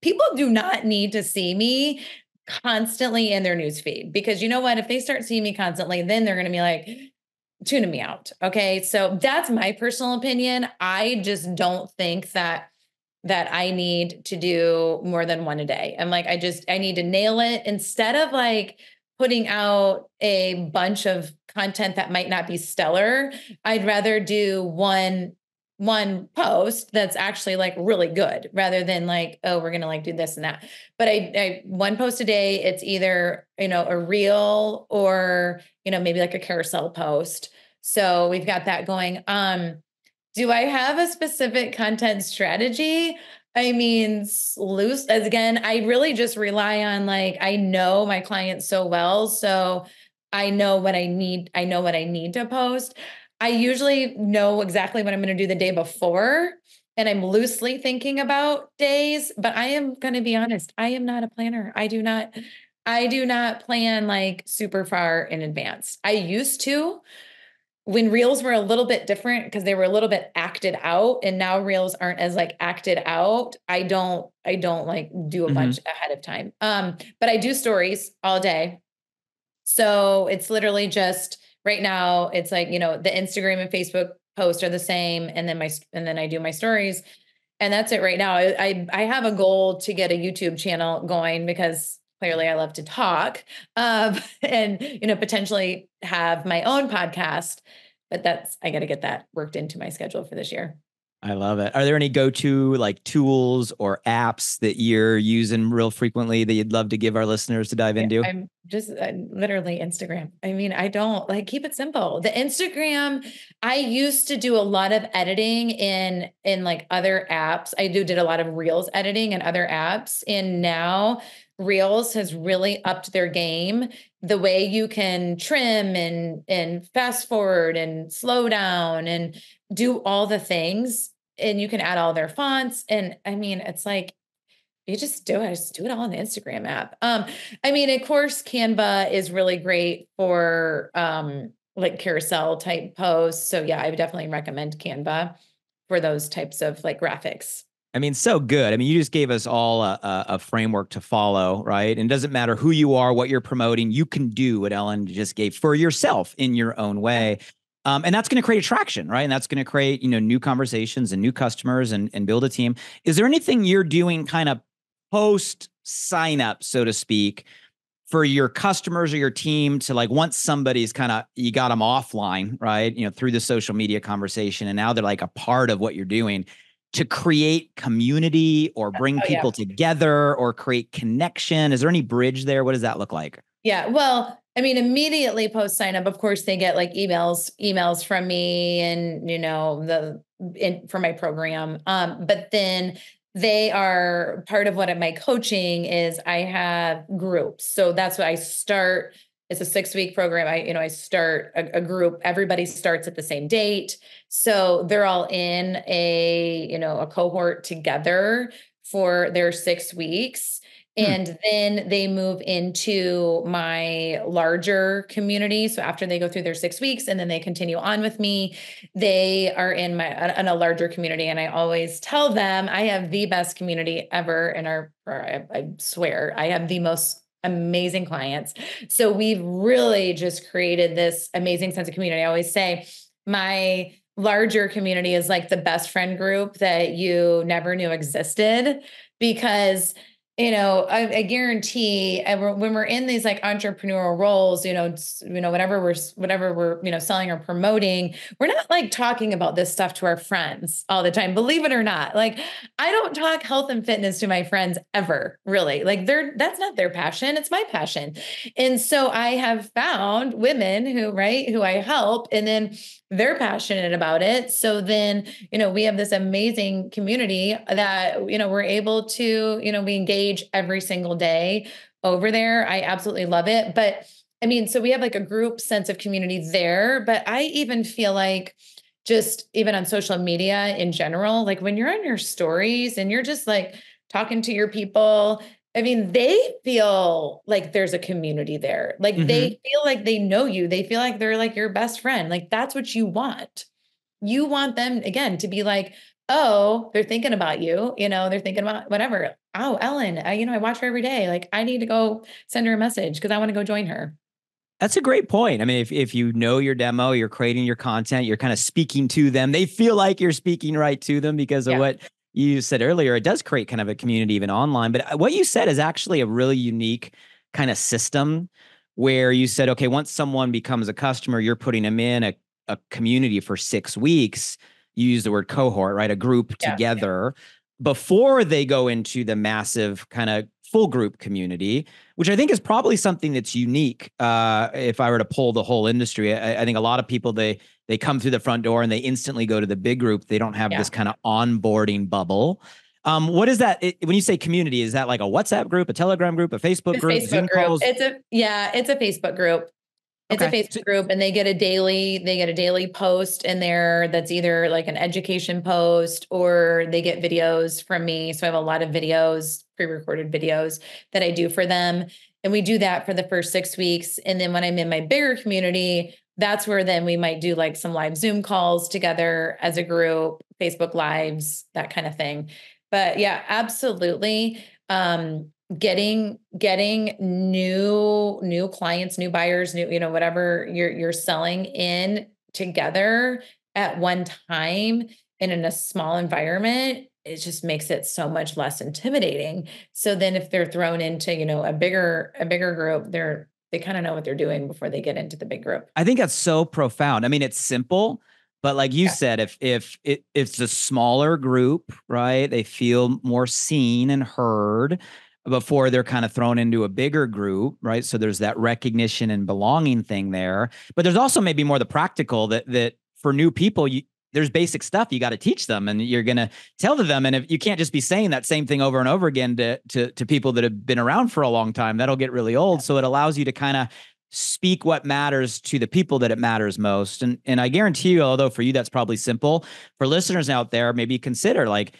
people do not need to see me constantly in their news feed, because you know what? If they start seeing me constantly, then they're going to be like tuning me out. Okay. So that's my personal opinion. I just don't think that I need to do more than one a day. I'm like, I need to nail it, instead of like putting out a bunch of content that might not be stellar. I'd rather do one post that's actually like really good, rather than like, oh, we're going to like do this and that. But I one post a day, it's either, a reel or, maybe like a carousel post. So we've got that going. Do I have a specific content strategy? I mean, loose as again, I really just rely on, like, I know my clients so well. So I know what I need. I know what I need to post. I usually know exactly what I'm going to do the day before. And I'm loosely thinking about days, but I am going to be honest. I am not a planner. I do not plan like super far in advance. I used to, when reels were a little bit different, because they were a little bit acted out, and now reels aren't as like acted out. I don't like do a bunch ahead of time. But I do stories all day. So it's literally just right now, it's like, the Instagram and Facebook posts are the same. And then I do my stories, and that's it right now. I have a goal to get a YouTube channel going, because clearly I love to talk, and, potentially have my own podcast, but I got to get that worked into my schedule for this year. I love it. Are there any go-to like tools or apps that you're using real frequently that you'd love to give our listeners to dive into? I'm just literally Instagram. I mean, I don't like, keep it simple. The Instagram, I used to do a lot of editing in like other apps. Did a lot of Reels editing in other apps, and now Reels has really upped their game. The way you can trim and fast forward and slow down and do all the things, and you can add all their fonts. And I mean, it's like, you just do it. Just do it all on the Instagram app. I mean, of course, Canva is really great for like carousel type posts. So yeah, I would definitely recommend Canva for those types of like graphics. I mean, so good. I mean, you just gave us all a framework to follow, right? And it doesn't matter who you are, what you're promoting, you can do what Ellen just gave for yourself in your own way. And that's going to create attraction, right? And that's going to create, new conversations and new customers and build a team. Is there anything you're doing kind of post sign up, so to speak, for your customers or your team to, like, once somebody's you got them offline, right? Through the social media conversation, and now they're like a part of what you're doing, to create community or bring people together or create connection? Is there any bridge there? What does that look like? Yeah. Well, I mean, immediately post sign up, of course, they get like emails from me, and, for my program. But then they are part of what my coaching is. I have groups. So that's what I start. It's a 6-week program. I start a group. Everybody starts at the same date. So they're all in a cohort together for their 6 weeks. And then they move into my larger community. So after they go through their 6 weeks, and then they continue on with me, they are in a larger community. And I always tell them I have the best community ever I swear I have the most amazing clients. So we've really just created this amazing sense of community. I always say my larger community is like the best friend group that you never knew existed, because I guarantee when we're in these like entrepreneurial roles, whatever we're, selling or promoting, we're not like talking about this stuff to our friends all the time. Believe it or not. Like I don't talk health and fitness to my friends ever, really. Like that's not their passion. It's my passion. And so I have found women who I help, and then they're passionate about it. So then, we have this amazing community that, we're able to, we engage every single day over there. I absolutely love it. But I mean, so we have like a group sense of community there, but I even feel like just even on social media in general, like when you're on your stories and you're just like talking to your people, I mean, they feel like there's a community there. Like they feel like they know you. They feel like they're like your best friend. Like that's what you want. You want them again to be like, oh, they're thinking about you. They're thinking about whatever. Oh, Ellen, I watch her every day. Like I need to go send her a message because I want to go join her. That's a great point. I mean, if you know your demo, you're creating your content, you're kind of speaking to them. They feel like you're speaking right to them because of what you said earlier. It does create kind of a community even online. But what you said is actually a really unique kind of system where you said, okay, once someone becomes a customer, you're putting them in a community for 6 weeks. You use the word cohort, right? A group together before they go into the massive kind of full group community, which I think is probably something that's unique. If I were to poll the whole industry, I think a lot of people, they come through the front door and they instantly go to the big group. They don't have this kind of onboarding bubble. What is that? When you say community, is that like a WhatsApp group, a Telegram group, a Facebook group, Zoom calls? It's a Facebook group. It's a Facebook group, and they get a daily post in there that's either like an education post or they get videos from me. So I have a lot of videos, pre-recorded videos that I do for them. And we do that for the first 6 weeks. And then when I'm in my bigger community, that's where then we might do like some live Zoom calls together as a group, Facebook lives, that kind of thing. But yeah, absolutely. Getting new clients, new buyers, new, whatever you're selling in together at one time and in a small environment, it just makes it so much less intimidating. So then if they're thrown into, a bigger group, they kind of know what they're doing before they get into the big group. I think that's so profound. I mean, it's simple, but like you said, if it's a smaller group, right? They feel more seen and heard before they're kind of thrown into a bigger group, right? So there's that recognition and belonging thing there. But there's also maybe more the practical that for new people, there's basic stuff you got to teach them, and you're going to tell to them. And if you can't just be saying that same thing over and over again to people that have been around for a long time, that'll get really old. So it allows you to kind of speak what matters to the people that it matters most. And I guarantee you, although for you, that's probably simple, for listeners out there, maybe consider like,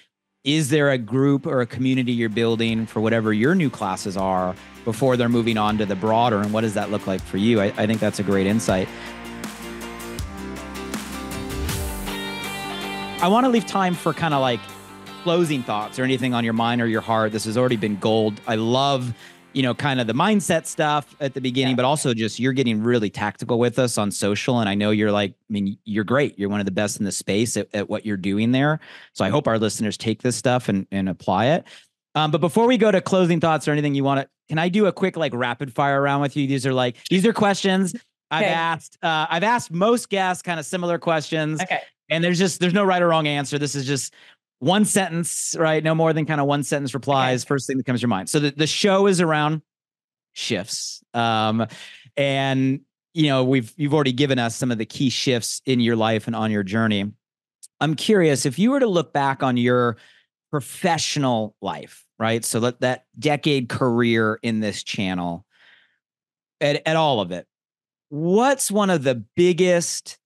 is there a group or a community you're building for whatever your new classes are before they're moving on to the broader? And what does that look like for you? I think that's a great insight. I want to leave time for kind of like closing thoughts or anything on your mind or your heart. This has already been gold. I love, kind of the mindset stuff at the beginning, but also just you're getting really tactical with us on social. And I know you're great. You're one of the best in the space at what you're doing there. So I hope our listeners take this stuff and apply it. But before we go to closing thoughts or anything you want to, can I do a quick like rapid fire round with you? These are questions I've asked most guests kind of similar questions. Okay. And there's no right or wrong answer. This is just one sentence, right? No more than kind of one sentence replies. Okay. First thing that comes to your mind. So the show is around shifts. And you've already given us some of the key shifts in your life and on your journey. I'm curious if you were to look back on your professional life, right? So that decade career in this channel, at all of it, what's one of the biggest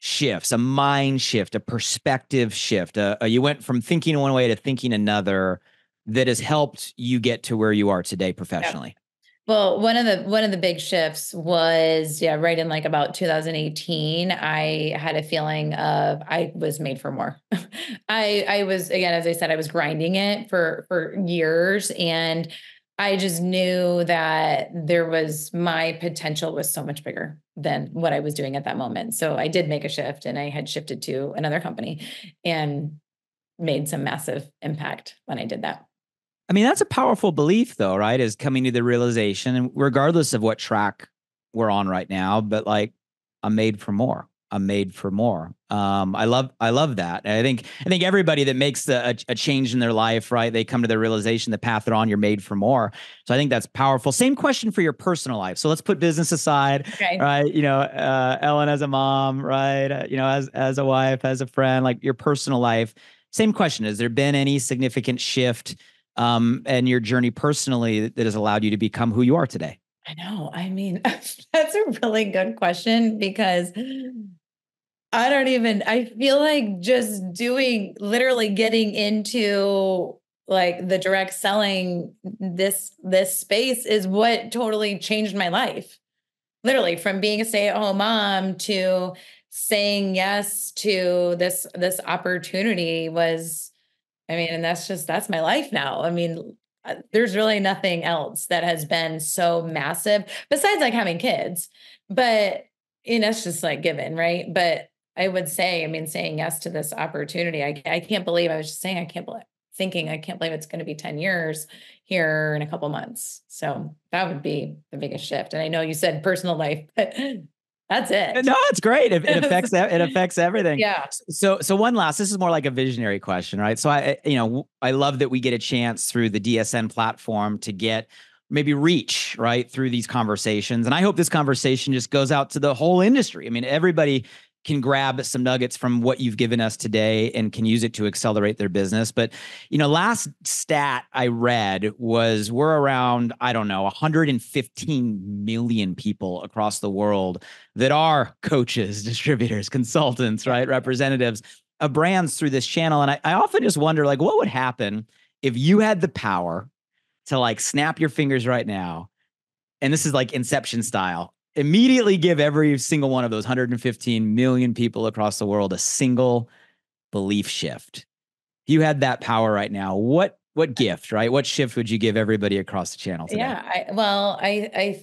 shifts, a mind shift, a perspective shift? You went from thinking one way to thinking another that has helped you get to where you are today professionally. Well, one of the big shifts was, right in like about 2018, I had a feeling of I was made for more. I was, again, as I said, I was grinding it for years, and I just knew that my potential was so much bigger than what I was doing at that moment. So I did make a shift, and I had shifted to another company and made some massive impact when I did that. I mean, that's a powerful belief though, right? Is coming to the realization, and regardless of what track we're on right now, but like, I'm made for more. I'm made for more. I love that. And I think everybody that makes a change in their life, right? They come to the realization, the path they're on, you're made for more. So I think that's powerful. Same question for your personal life. So let's put business aside, Okay. right? Ellen as a mom, right? As a wife, as a friend, like your personal life. Same question. Has there been any significant shift and your journey personally that has allowed you to become who you are today? I know. I mean, that's a really good question because I feel like just doing, literally getting into like the direct selling, this space is what totally changed my life. Literally from being a stay-at-home mom to saying yes to this opportunity was, I mean, and that's my life now. I mean, there's really nothing else that has been so massive besides like having kids, but it's just like given, right? But I would say, I mean, saying yes to this opportunity, I can't believe, I was just saying, I can't believe it's going to be 10 years here in a couple months. So that would be the biggest shift. And I know you said personal life, but that's it. No, it's great. It affects everything. Yeah. So one last. This is more like a visionary question, right? So I love that we get a chance through the DSN platform to get maybe reach right through these conversations, and I hope this conversation just goes out to the whole industry. I mean, everybody can grab some nuggets from what you've given us today and can use it to accelerate their business. But, last stat I read was we're around, I don't know, 115 million people across the world that are coaches, distributors, consultants, right? Representatives of brands through this channel. And I often just wonder, like, what would happen if you had the power to like snap your fingers right now? And this is like Inception style. Immediately give every single one of those 115 million people across the world a single belief shift. If you had that power right now, what gift, right? What shift would you give everybody across the channel today? Yeah.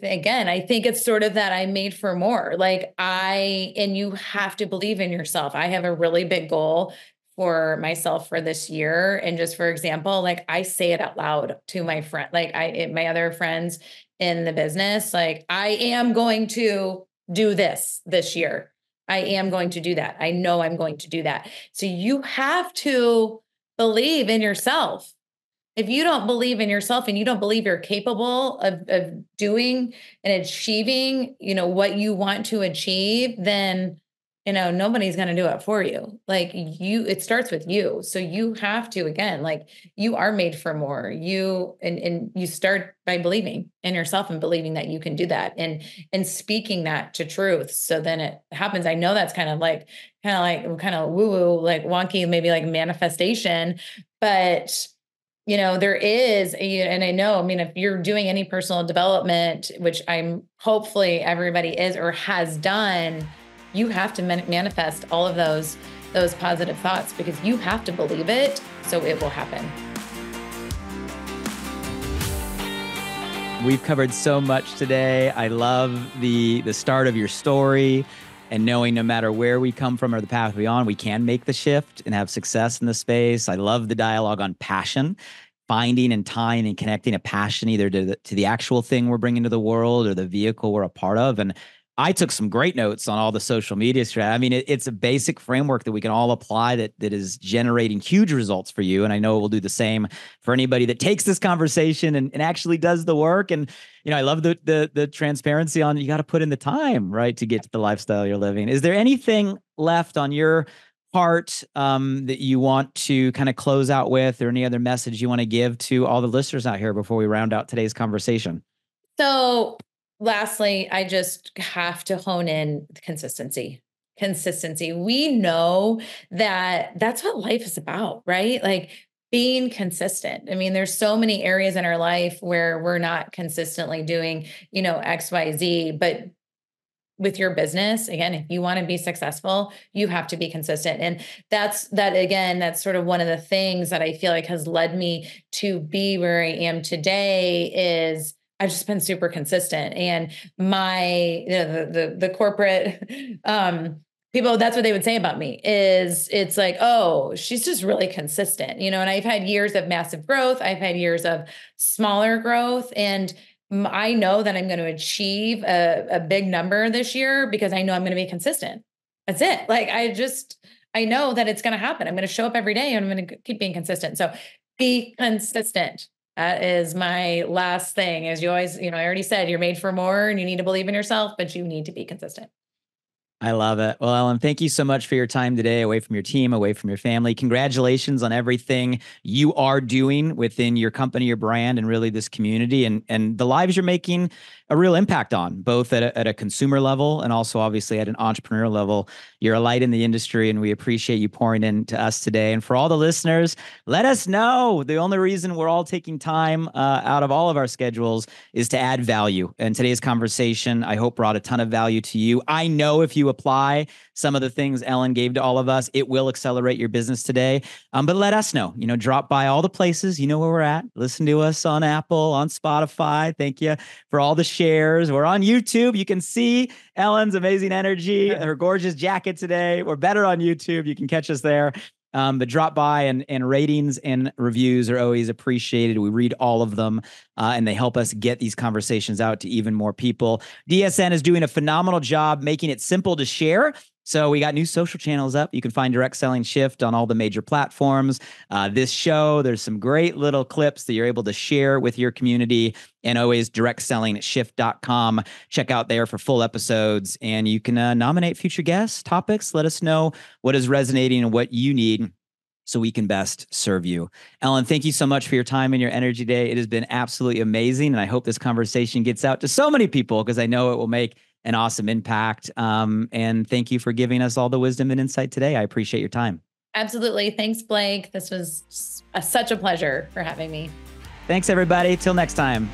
Again, I think it's sort of that I'm made for more. And you have to believe in yourself. I have a really big goal for myself for this year. And just for example, like I say it out loud to my friend, my other friends in the business, like I am going to do this year. I am going to do that. I know I'm going to do that. So you have to believe in yourself. If you don't believe in yourself and you don't believe you're capable of doing and achieving, what you want to achieve, then, nobody's going to do it for you. It starts with you. So you have to, again, like you are made for more. And you start by believing in yourself and believing that you can do that and speaking that to truth. So then it happens. I know that's kind of woo woo, like wonky, maybe like manifestation, but there is, and I know, I mean, if you're doing any personal development, which I'm hopefully everybody is or has done, you have to manifest all of those positive thoughts because you have to believe it. So it will happen. We've covered so much today. I love the start of your story and knowing no matter where we come from or the path we're on, we can make the shift and have success in the space. I love the dialogue on passion, finding and tying and connecting a passion either to the actual thing we're bringing to the world or the vehicle we're a part of. And I took some great notes on all the social media strategy. I mean, it's a basic framework that we can all apply that is generating huge results for you. And I know it will do the same for anybody that takes this conversation and actually does the work. And, I love the transparency on you got to put in the time, right, to get to the lifestyle you're living. Is there anything left on your heart that you want to kind of close out with, or any other message you want to give to all the listeners out here before we round out today's conversation? So lastly, I just have to hone in consistency. Consistency. We know that that's what life is about, right? Like being consistent. I mean, there's so many areas in our life where we're not consistently doing, X, Y, Z, but with your business, again, if you want to be successful, you have to be consistent. And that's sort of one of the things that I feel like has led me to be where I am today is I've just been super consistent. And my, the corporate, people, that's what they would say about me is it's like, oh, she's just really consistent, and I've had years of massive growth. I've had years of smaller growth. And I know that I'm going to achieve a big number this year because I know I'm going to be consistent. That's it. Like, I know that it's going to happen. I'm going to show up every day and I'm going to keep being consistent. So be consistent. That is my last thing. As you always, I already said, you're made for more and you need to believe in yourself, but you need to be consistent. I love it. Well, Ellen, thank you so much for your time today, away from your team, away from your family. Congratulations on everything you are doing within your company, your brand, and really this community, and the lives you're making a real impact on, both at a consumer level and also obviously at an entrepreneur level. You're a light in the industry, and we appreciate you pouring into us today. And for all the listeners, let us know. The only reason we're all taking time out of all of our schedules is to add value. And today's conversation, I hope, brought a ton of value to you. I know if you apply some of the things Ellen gave to all of us, it will accelerate your business today. But let us know, drop by all the places, where we're at. Listen to us on Apple, on Spotify. Thank you for all the shares. We're on YouTube. You can see Ellen's amazing energy, her gorgeous jacket today. We're better on YouTube. You can catch us there. But drop by, and ratings and reviews are always appreciated. We read all of them, and they help us get these conversations out to even more people. DSN is doing a phenomenal job making it simple to share. So we got new social channels up. You can find Direct Selling Shift on all the major platforms. This show, there's some great little clips that you're able to share with your community, and always directsellingshift.com. Check out there for full episodes, and you can nominate future guests, topics. Let us know what is resonating and what you need so we can best serve you. Ellen, thank you so much for your time and your energy today. It has been absolutely amazing, and I hope this conversation gets out to so many people because I know it will make an awesome impact. And thank you for giving us all the wisdom and insight today. I appreciate your time. Absolutely. Thanks, Blake. This was such a pleasure for having me. Thanks, everybody. Till next time.